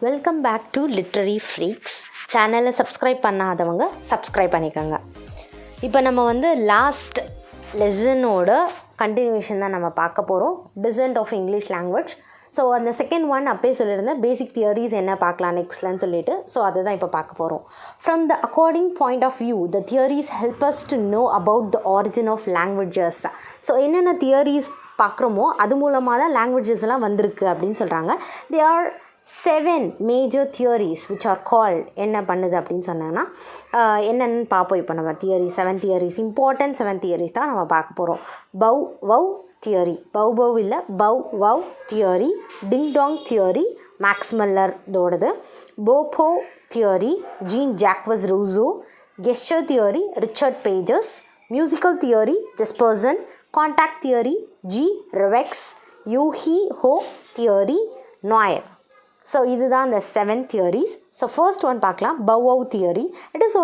Welcome back to literary freaks. சேனலை subscribe பண்ணாதவங்க subscribe பண்ணிக்கோங்க. இப்போ நம்ம வந்து லாஸ்ட் லெசனோட கண்டினியூஷன் தான் நம்ம பார்க்க போகிறோம், descent of English language. So அந்த செகண்ட் ஒன் அப்பயே சொல்லியிருந்தேன், பேசிக் தியரிஸ் என்ன பார்க்கலாம் நெக்ஸ்ட்லன்னு சொல்லிட்டு. ஸோ அதை தான் இப்போ பார்க்க போகிறோம். From the according point of view the theories help us to know about the origin of languages. So என்னென்ன தியரிஸ் பார்க்குறோமோ அது மூலமாக தான் லாங்குவேஜஸ் எல்லாம் வந்திருக்கு அப்படின்னு சொல்கிறாங்க. They are 7 major theories which are called, என்ன பண்ணுது அப்படின்னு சொன்னாங்கன்னா என்னென்னு பார்ப்போம். இப்போ நம்ம தியரி 7 தியரிஸ், இம்பார்ட்டன்ட் 7 தியரிஸ் தான் நம்ம பார்க்க போகிறோம். பவ் வவ் தியரி, பவ் இல்லை bow wow theory, ding dong theory Max முல்லரோடது, pooh pooh theory Jean Jacques Rousseau, gesture theory Richard பேஜஸ், musical theory Jespersen, contact theory G Revesz, yo he ho theory Noire. So இதுதான் இந்த 7 theories. So first one பார்க்கலாம், bow theory. It is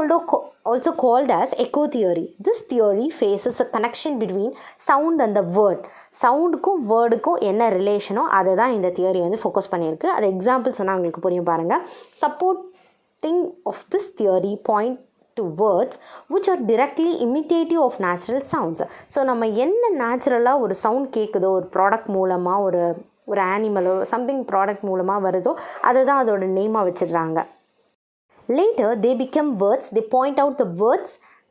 also called as echo theory. This theory faces a connection between sound and the word. சவுண்டுக்கும் வேர்டுக்கும் என்ன ரிலேஷனோ அதை தான் இந்த theory வந்து focus பண்ணியிருக்கு. அது எக்ஸாம்பிள் சொன்னால் உங்களுக்கு புரியும் பாருங்கள். Supporting of this theory point to words which are directly imitative of natural sounds. So நம்ம என்ன நேச்சுரலாக ஒரு சவுண்ட் கேட்குதோ, ஒரு ப்ராடக்ட் மூலமாக, ஒரு ஆனிமலோ சம்திங் ப்ராடக்ட் மூலமாக வருதோ அதை தான் அதோட நேமாக வச்சிடுறாங்க. Later they become words. They point out the words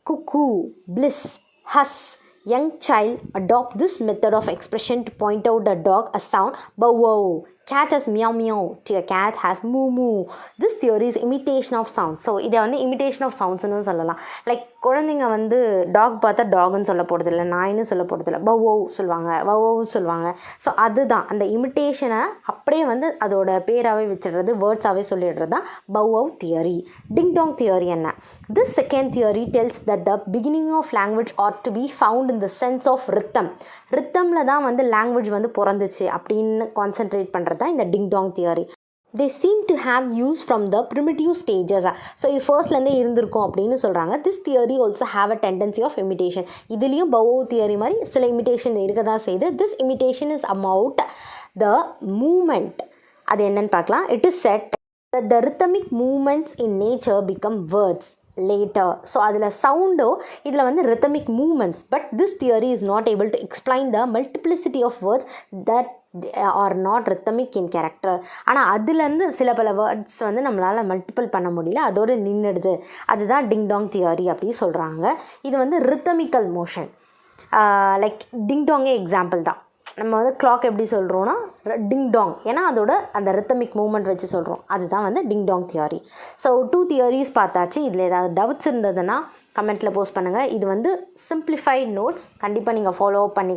cuckoo, bliss, huss. Young child adopt this method of expression to point out a dog a sound, bow wow. Cat has meow meow, a cat has moo moo. This theory is imitation of sounds. So இதை வந்து imitation of soundsனு சொல்லலாம். Like குழந்தைங்க வந்து talk பார்த்தா டாக்னு சொல்ல போகிறதில்ல, நாயின்னு சொல்ல போகிறதில்ல, பவ் சொல்லுவாங்க, வவ் சொல்லுவாங்க. ஸோ அதுதான் அந்த இமிட்டேஷனை அப்படியே வந்து அதோட பேராகவே வச்சிடுறது, வேர்ட்ஸாகவே சொல்லிடுறது தான் bow theory. Ding dong theory என்ன? This second theory tells that the beginning of language ought to be found in the sense of rhythm. ரித்தமில் தான் வந்து லாங்குவேஜ் வந்து பிறந்துச்சு அப்படின்னு கான்சென்ட்ரேட் பண்ணுறது தான் இந்த டிங் dong theory. They seem to have used from the primitive stages. So இது ஃபர்ஸ்ட்லேருந்தே இருந்திருக்கும் அப்படின்னு சொல்கிறாங்க. This theory also have a tendency of imitation. இதுலேயும் பவ் தியரி மாதிரி சில இமிட்டேஷன் இருக்க தான் செய்யுது. This imitation is about the movement. அது என்னன்னு பார்க்கலாம். It is said that the rhythmic movements in nature become words later. So அதில் சவுண்டோ இதில் வந்து rhythmic movements, but this theory is not able to explain the multiplicity of words that are not rhythmic in character. ஆனால் அதுலேருந்து சில பல words வந்து நம்மளால் multiple பண்ண முடியல, அதோடு நின்றுடுது. அதுதான் டிங் டாங் தியரி அப்படி சொல்கிறாங்க. இது வந்து ரித்தமிக்கல் மோஷன். லைக் டிங் டாங்கே எக்ஸாம்பிள் தான். நம்ம வந்து கிளாக் எப்படி சொல்கிறோன்னா டிங் டாங், ஏன்னா அதோட அந்த ரித்தமிக் மூமெண்ட் வச்சு சொல்கிறோம். அதுதான் வந்து டிங் டாங் தியரி. ஸோ 2 தியரிஸ் பார்த்தாச்சு. இதில் ஏதாவது டவுட்ஸ் இருந்ததுன்னா கமெண்ட்டில் போஸ்ட் பண்ணுங்கள். இது வந்து சிம்பிளிஃபைட் நோட்ஸ், கண்டிப்பாக நீங்கள் ஃபாலோ பண்ணி